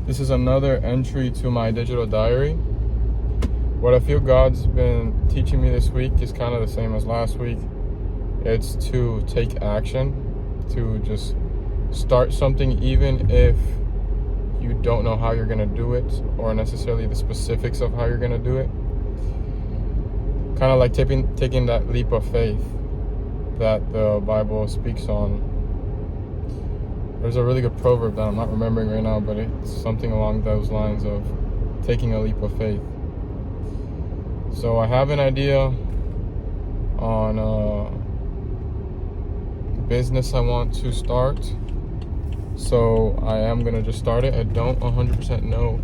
This is another entry to my digital diary. What I feel God's been teaching me this week is kind of the same as last week. It's to take action, to just start something even if you don't know how you're going to do it or necessarily the specifics of how you're going to do it. Kind of like taking that leap of faith that the Bible speaks on. There's a really good proverb that I'm not remembering right now, but it's something along those lines of taking a leap of faith. So I have an idea on a business I want to start. So I am going to just start it. I don't 100% know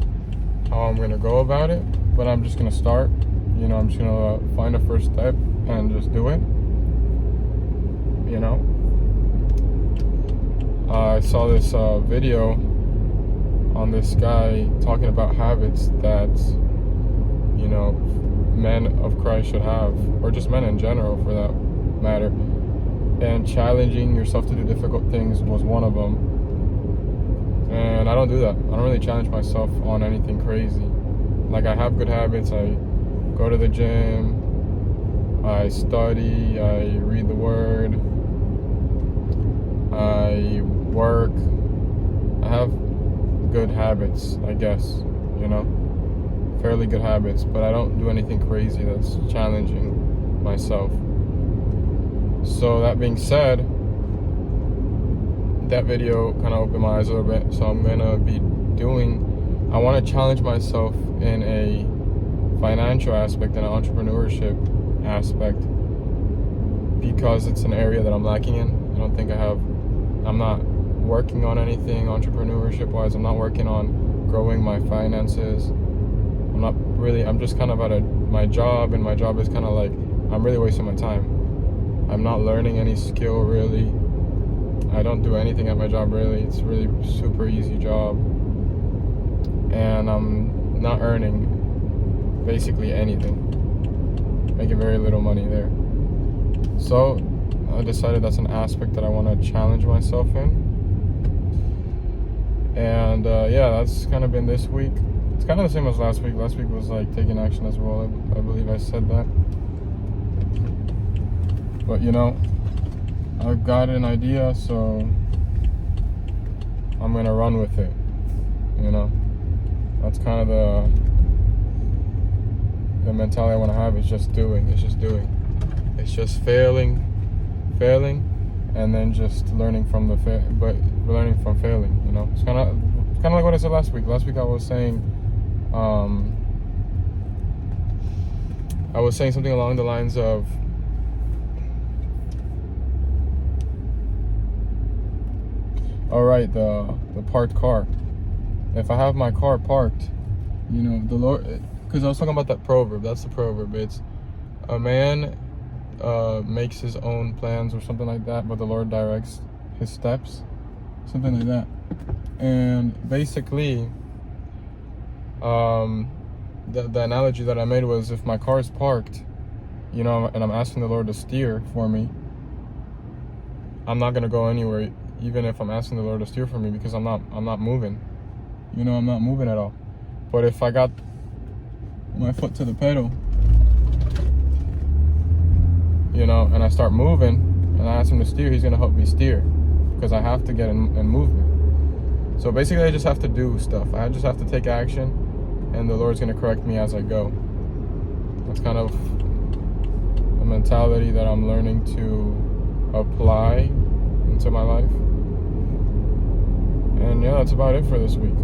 how I'm going to go about it, but I'm just going to start. I'm just going to find a first step and just do it. I saw this video on this guy talking about habits that, men of Christ should have, or just men in general for that matter. And challenging yourself to do difficult things was one of them. And I don't do that. I don't really challenge myself on anything crazy. Like, I have good habits. I go to the gym. I study. I read the Word. I work. I have good habits, I guess, fairly good habits, but I don't do anything crazy that's challenging myself. So that being said, that video kind of opened my eyes a little bit. So I'm gonna I want to challenge myself in a financial aspect and an entrepreneurship aspect, because it's an area that I'm lacking in. I don't think I'm not working on anything entrepreneurship wise. I'm not working on growing my finances. I'm just kind of at my job, and my job is kind of like, I'm really wasting my time. I'm not learning any skill really. I don't do anything at my job really. It's a really super easy job. And I'm not earning basically anything. Making very little money there. So I decided that's an aspect that I want to challenge myself in. And that's kind of been this week. It's kind of the same as last week. Last week was like taking action as well. I believe I said that. But I've got an idea, so I'm gonna run with it. That's kind of the mentality I want to have. Is just doing. It's just failing, and then just learning from learning from failing. It's kind of like what I said last week. Last week I was saying something along the lines of, all right, the parked car. If I have my car parked, the Lord, because I was talking about that proverb. That's the proverb. It's a man makes his own plans or something like that, but the Lord directs his steps, something like that. And basically, the analogy that I made was, if my car is parked, and I'm asking the Lord to steer for me, I'm not gonna go anywhere, even if I'm asking the Lord to steer for me, because I'm not moving. I'm not moving at all. But if I got my foot to the pedal, and I start moving, and I ask him to steer, he's gonna help me steer, because I have to get in movement. So basically, I just have to do stuff. I just have to take action, and the Lord's gonna correct me as I go. That's kind of a mentality that I'm learning to apply into my life. And that's about it for this week.